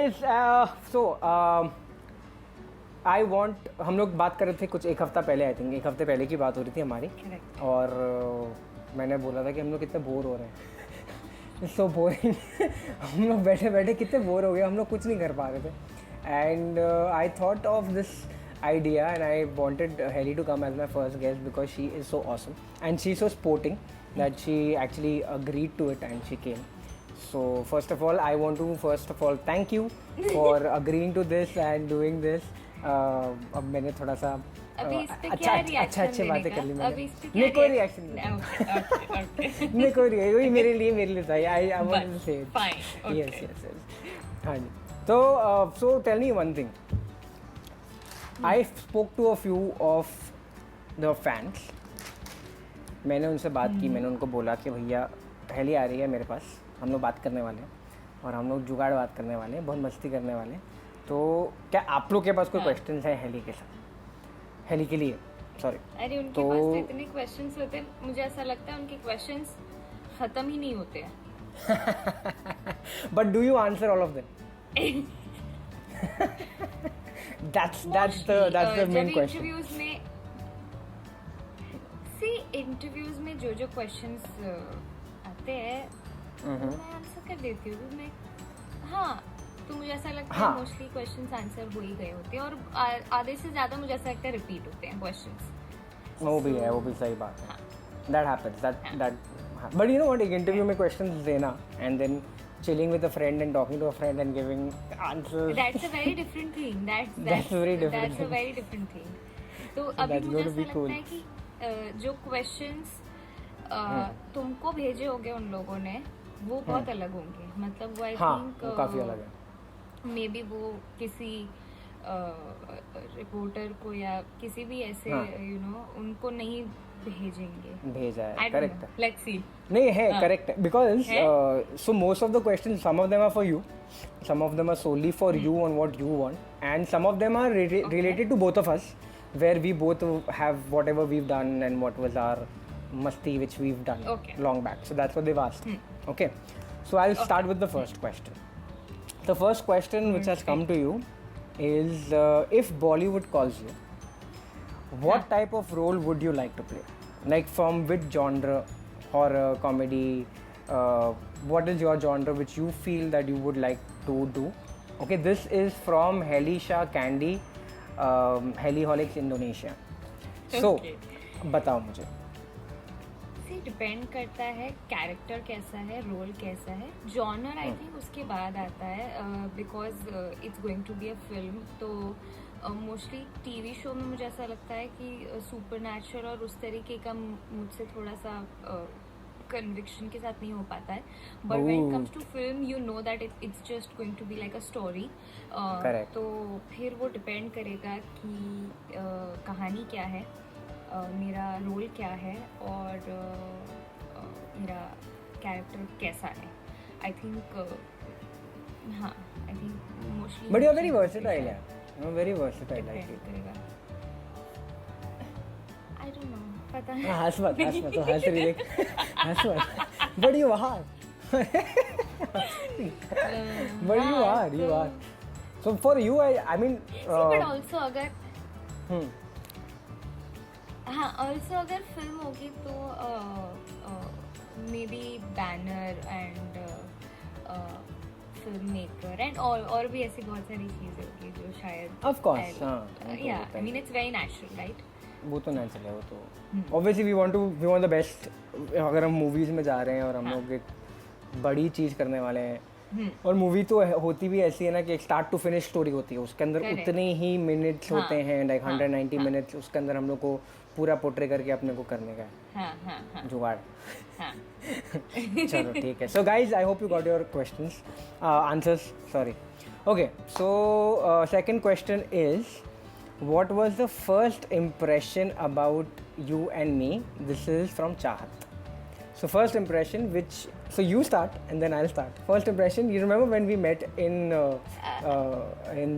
Guys so I want, हम लोग बात कर रहे थे कुछ एक हफ्ता पहले, आई थिंक एक हफ्ते पहले की बात हो रही थी हमारी. Correct. और मैंने बोला था कि हम लोग कितने बोर हो रहे हैं. So boring. हम लोग बैठे बैठे कितने बोर हो गए, हम लोग कुछ नहीं कर पा रहे थे. And I thought of this idea and I wanted Helly to come as my first guest because she is so awesome and she's so sporting that she actually agreed to it and she came. So first of all I want to thank you for agreeing to this and doing this. अब मैंने थोड़ा सा अभी इस पे क्या reaction अच्छे बातें कर ली मैंने. अभी इस पे क्या नहीं कोई रिएक्शन नहीं. ओके नहीं कोई रिएक्शन, वही मेरे लिए था. I wanted to say it. Fine, okay. Yes. हाँ जी. तो so tell me one thing. I spoke to a few of the fans. मैंने उनसे बात की, मैंने उनको बोला कि भैया हेली आ रही है मेरे पास, हम लोग बात करने वाले हैं और हम लोग जुगाड़ बात करने वाले हैं, बहुत मस्ती करने वाले हैं. तो क्या आप लोग के पास कोई क्वेश्चंस हैं हेली के साथ, हेली के लिए? सॉरी. अरे उनके पास तो इतने क्वेश्चंस होते हैं, मुझे ऐसा लगता है उनके क्वेश्चंस खत्म ही नहीं होते हैं. But do you answer all of them? that's the main question. Interviews में जो क्वेश्चंस आते हैं मैं आंसर कर देती हूँ. मैं हाँ, तो मुझे ऐसा लगता है मोस्टली क्वेश्चंस आंसर हो ही गए होते हैं और आधे से ज्यादा मुझे ऐसा लगता है रिपीट होते हैं क्वेश्चंस. वो भी सही बात है. That happens. That but you know what, एक इंटरव्यू में क्वेश्चंस देना and then chilling with a friend and talking to a friend and giving answers. That's a very different thing. That's a very different thing. तो अभी मुझे ऐसा लगता है कि जो क्वेश्चंस तुमको भेजे होंगे उन लोगों ने वो बहुत अलग होंगे. मतलब वो आई थिंक काफी अलग है. मे बी वो किसी रिपोर्टर को या किसी भी ऐसे उनको नहीं भेजा है. करेक्ट. Let's see. नहीं है, करेक्ट है, because so most of the question, some of them are for you, some of them are solely for you on what you want, and some of them are related to both of us, where we both have whatever we've done and what was our masti which we've done long back. So that's what they've asked. Okay, so I'll start with the first question. The first question which has come to you is if Bollywood calls you, what type of role would you like to play? Like from which genre? Horror, comedy, what is your genre which you feel that you would like to do? Okay, this is from Helisha Candy, Heliholics Indonesia. So बताओ मुझे. Depend करता है character कैसा है, role कैसा है. Genre I think उसके बाद आता है because it's going to be a film. तो मोस्टली टीवी शो में मुझे ऐसा लगता है कि सुपरनैचुरल और उस तरीके का मुझसे थोड़ा सा कन्विक्शन के साथ नहीं हो पाता है. But when it comes to film you know that it's just going to be like a story. तो फिर वो डिपेंड करेगा कि कहानी क्या है, मेरा रोल क्या है और मेरा कैरेक्टर कैसा है. I think mostly. But you are very versatile यार. Very versatile I feel. I don't know, पता है. हंस मत तो हंस रही देख. हंस मत. But you are. So for you I mean but also अगर also अगर फिल्म होगी तो may be banner and film maker and और भी ऐसी बहुत सारी चीजें होगी जो शायद ऑफ कोर्स या I mean it's very natural right. वो तो नेचुरल है. वो तो obviously we want the best. अगर हम मूवीज में जा रहे हैं और हम लोग एक बड़ी चीज करने वाले हैं और मूवी तो होती भी ऐसी है ना कि एक स्टार्ट टू फिनिश स्टोरी होती है, उसके अंदर उतने ही मिनट्स होते हैं, लाइक 190 मिनट्स. उसके अंदर हम लोग को पूरा पोर्ट्रे करके अपने को करने का है जुगाड़. चलो ठीक है. So guys I hope you got your questions answers. Sorry. Okay, so second question is what was the first impression about you and me? This is from Chahat. So first impression, so you start and then I'll start. First impression, you remember when we met in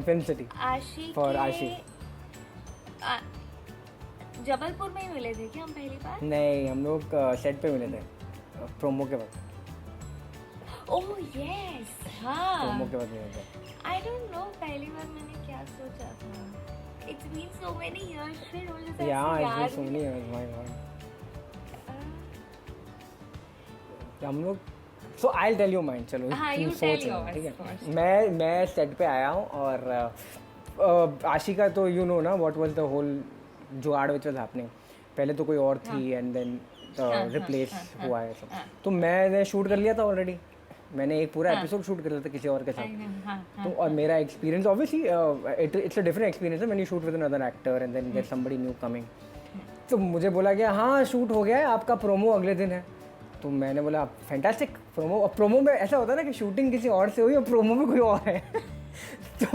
Film City for Ashi? Jabalpur में ही मिले थे क्या हम पहली बार? नहीं, हम लोग set पे मिले थे प्रोमो के वक्त. ओह यस, हाँ. प्रोमो के बाद नहीं होता. I don't know पहली बार मैंने क्या सोचा था. It's been so many years फिर मुझे तो Yeah, ऐसे it's been याद so many years, my God. हम लोग सो आई टेल यू माइंड. चलो हाँ, तुम you सोच tell लो, yours ठीक है. first. मैं सेट पे आया हूँ और आशिका तो यू नो ना व्हाट वाज द होल जुगाड़ विच वाज हैपनिंग. पहले तो कोई और थी एंड देन रिप्लेस हुआ है सब. तो मैंने शूट कर लिया था ऑलरेडी. मैंने एक पूरा एपिसोड शूट कर लिया था किसी और के साथ. तो और मेरा experience obviously it's a different experience है when you shoot with another actor and then there somebody new coming. तो मुझे बोला गया हाँ शूट हो गया है, आपका प्रोमो अगले दिन है. तो मैंने बोला फैंटास्टिक प्रोमो में ऐसा होता है ना कि शूटिंग किसी और से हुई और प्रोमो में कोई और है. तो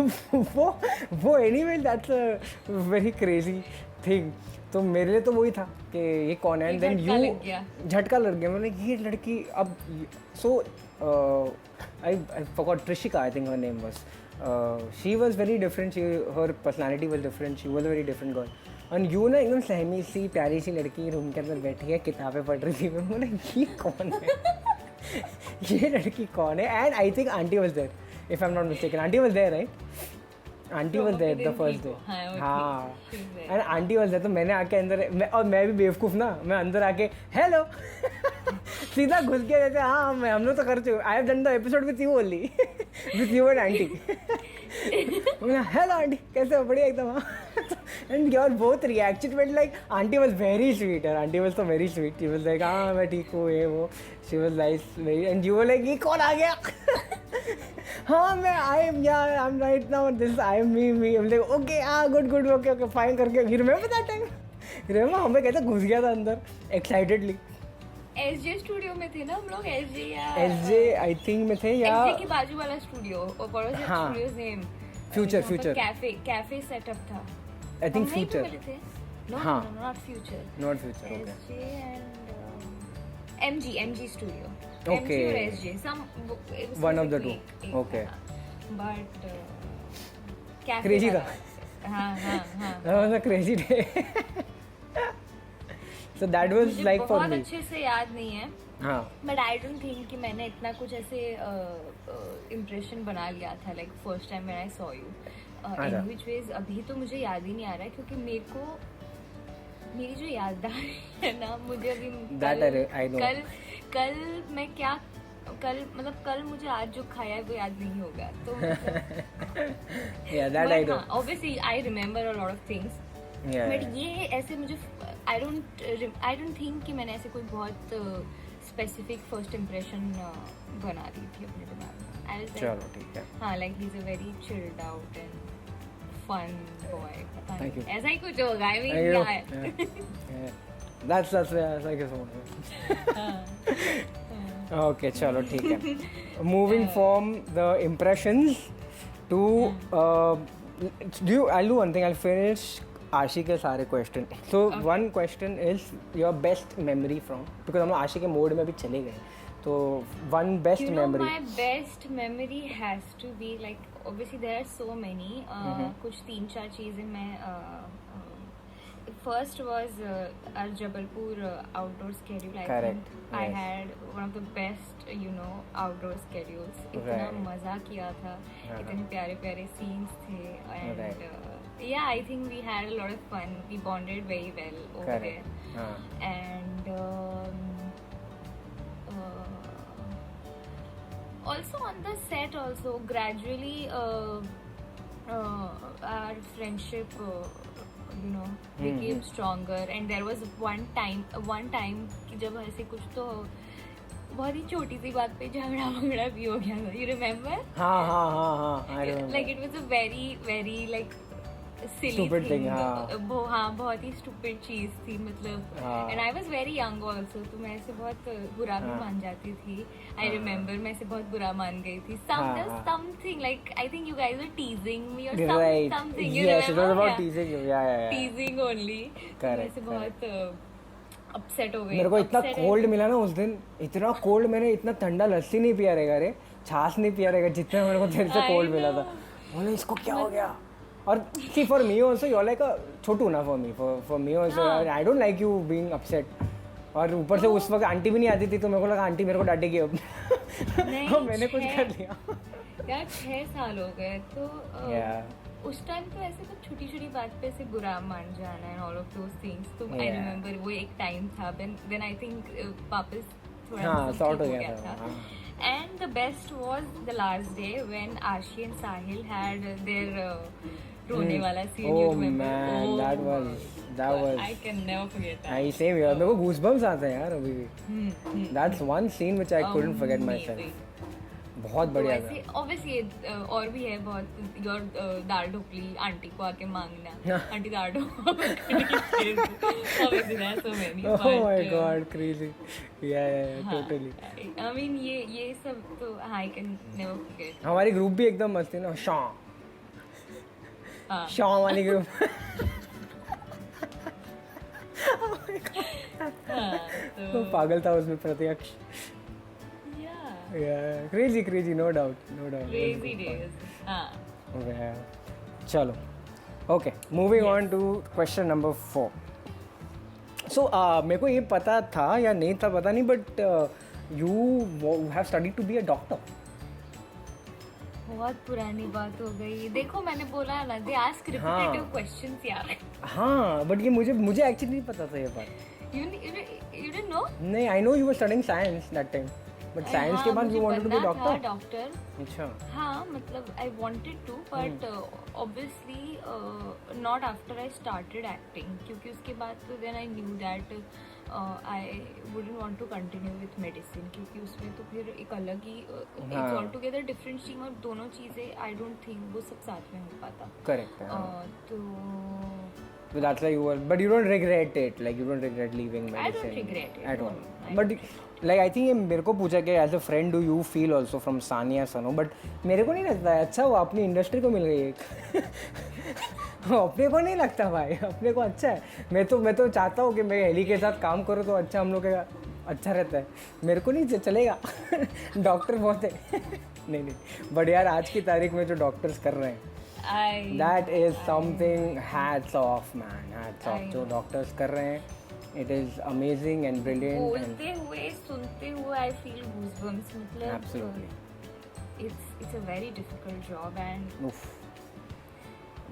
वो anyway that's a very crazy thing. तो मेरे लिए तो वही था कि ये कौन है. एंड देन यू झटका लग गया. मैंने ये लड़की अब so I forgot Trishika I think her name was. She was very different. Her personality was different. She was a very different girl. और यू ना एकदम सहमी सी प्यारी सी लड़की रूम के अंदर बैठी है, किताबें पढ़ रही थी. मैं बोला ये कौन है. ये लड़की कौन है. And I think aunty was there if I am not mistaken. Aunty was there right. Aunty was there the first day. हाँ एंड आंटी वाज देयर. तो मैंने आके अंदर और मैं भी बेवकूफ़ ना, मैं अंदर आके हेलो सीधा घुस गया जैसे हाँ मैं हम लोग तो कर चुके. I have done the episode with you only with you and aunty. Hello aunty कैसे हो. बढ़िया एकदम. And your both reaction went like aunty was very sweet. और आंटी वाज तो very sweet. She was like हाँ मैं ठीक हूँ ये वो. She was nice very. And you were like ये कौन आ गया. हाँ मैं I am right now this I am me. Okay हाँ गुड ओके फाइन करके. You remember that time. Remember हमें कैसे घुस गया था अंदर एक्साइटेडली. एसजे स्टूडियो में थे ना हम लोग. एसजे आई थिंक में थे या एसजे के बाजू वाला स्टूडियो. और what was that studio's name. Future cafe setup था. I think future. हाँ not future. Okay SJ and MG studio. Okay. MG or SJ, one of the two. Okay. But cafe crazy था. हाँ. That was a crazy day. So that was like for me. बहुत अच्छे से याद नहीं है. हाँ. But I don't think कि मैंने इतना कुछ ऐसे impression बना लिया था like first time when I saw you. In which ways अभी तो मुझे याद ही नहीं आ रहा है क्योंकि मेरे को मेरी जो याददाश्त है ना मुझे अभी कल मैं क्या कल मुझे आज जो खाया है वो याद नहीं होगा. तो yeah that I know. Obviously I remember a lot of things. But ये ऐसे मुझे I don't think कि मैंने ऐसे कोई बहुत specific first impression बना दी थी अपने दिमाग में. चलो ठीक है. हाँ like he's a very chilled out and fun boy. Thank you. ऐसा ही कुछ होगा. I mean क्या है. That's thank you so much. Okay चलो ठीक है. Moving from the impressions to I'll do one thing. I'll finish आशी के सारे question. So one question is your best memory from, because हम लोग आशी के मोड में भी चले गए. तो one best memory. My best memory has to be like obviously there are so many. कुछ 3-4 चीजें मैं first was our Jabalpur outdoor schedule. Correct. I had one of the best outdoor schedules. इतना मजा किया था. इतने प्यारे प्यारे scenes थे and yeah I think we had a lot of fun. We bonded very well over there. And also on the set also gradually our friendship became stronger. And there was one time कि जब ऐसे कुछ तो बहुत ही छोटी सी बात पे झगड़ा भी हो गया था. You remember? हाँ I remember. Like it was a very like silly stupid thing. हाँ बहुत ही stupid चीज थी मतलब. And I was very young also. तो मैं ऐसे बहुत बुरा भी मान जाती थी. I remember मैं ऐसे बहुत बुरा मान गई थी. Something like I think you guys were teasing me or something. You yes, remember? it was about teasing you. Yeah. Teasing only. Correct. ऐसे बहुत अपसेट हो गई. मेरे को इतना कोल्ड मिला ना उस दिन. इतना कोल्ड. मैंने इतना ठंडा लस्सी नहीं पिया रहेगा रे, छाछ नहीं पिया रहेगा जितना मेरे को तेरे से कोल्ड मिला था. बोले इसको क्या हो गया. और see for me also you're like a छोटू ना for me also I don't like you being upset. और ऊपर से उस वक्त आंटी भी नहीं आती थी तो मेरे को लगा आंटी मेरे को डांटेगी अब. नहीं, हाँ, मैंने कुछ 6 कर लिया। यार 6 साल हो गए तो Yeah. उस टाइम तो ऐसे तो छोटी छोटी बात पे ऐसे बुरा मान जाना and all of those things तो आई Yeah. रिमेम्बर वो एक टाइम था देन आई थिंक वापस थोड़ा हाँ, ठीक sort हो हो गया गया था, था हाँ। And the best was the last day when Ashi and Sahil had their रोने वाला scene Oh you remember man, that was I can never forget I same here. मेरे को goosebumps आते हैं यार अभी भी। That's one scene which I couldn't forget myself. बहुत बढ़िया था। वैसे ऑब्वियसली और भी है बहुत योर दाल ढोकली आंटी को आके मांगना आंटी दाल ढोकली obviously there so many Oh my god, crazy. Yeah, totally. I mean ये सब तो आई कैन नेवर फॉरगेट हमारी ग्रुप भी एकदम मस्त थी ना, हाँ शॉ वाली ग्रुप। हाँ तो पागल था उसमें प्रत्यक्ष। Yeah, crazy, no doubt. Crazy days हाँ Okay, चलो. Okay, moving on to question number 4. So, मेरे को ये पता था या नहीं था पता नहीं, but you have studied to be a doctor. बहुत पुरानी बात हो गई देखो मैंने बोला ना दे आस्क रिपीटेटिव क्वेश्चंस यार हाँ, but ये मुझे actually नहीं पता था ये बात. you didn't know नहीं, I know you were studying science that time, but science के बाद you wanted to be a doctor. Doctor अच्छा. हाँ मतलब I wanted to but obviously not after I started acting क्योंकि उसके बाद तो then I knew that I wouldn't want to continue with medicine क्योंकि उसमें तो फिर एक अलग ही it's altogether different stream और दोनों चीज़ें I don't think वो सब साथ में हो पाता. Correct. तो So that's why you were, but you don't regret it, like you don't regret leaving medicine. I don't regret it, at all. no, I But like I think ये मेरे को पूछा कि as a friend do you feel also from Sania सनो, but मेरे को नहीं लगता है. अच्छा वो अपनी इंडस्ट्री को मिल गई एक. अपने को नहीं लगता भाई, अपने को अच्छा है. मैं तो चाहता हूँ कि मैं हेली के साथ काम करूँ तो अच्छा हम लोग का अच्छा रहता है. मेरे को नहीं चलेगा. डॉक्टर बहुत है. नहीं बट यार आज की तारीख में जो डॉक्टर्स कर रहे हैं that is something hats off man, hats off जो डॉक्टर्स कर रहे हैं. It is amazing and brilliant. बोलते हुए सुनते हुए I feel goosebumps मतलब Absolutely. It's a very difficult job and Oof.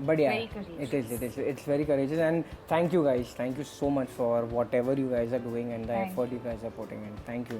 But yeah, very courageous. it's very courageous, and thank you guys, thank you so much for whatever you guys are doing and the Thank effort you guys are putting in. Thank you.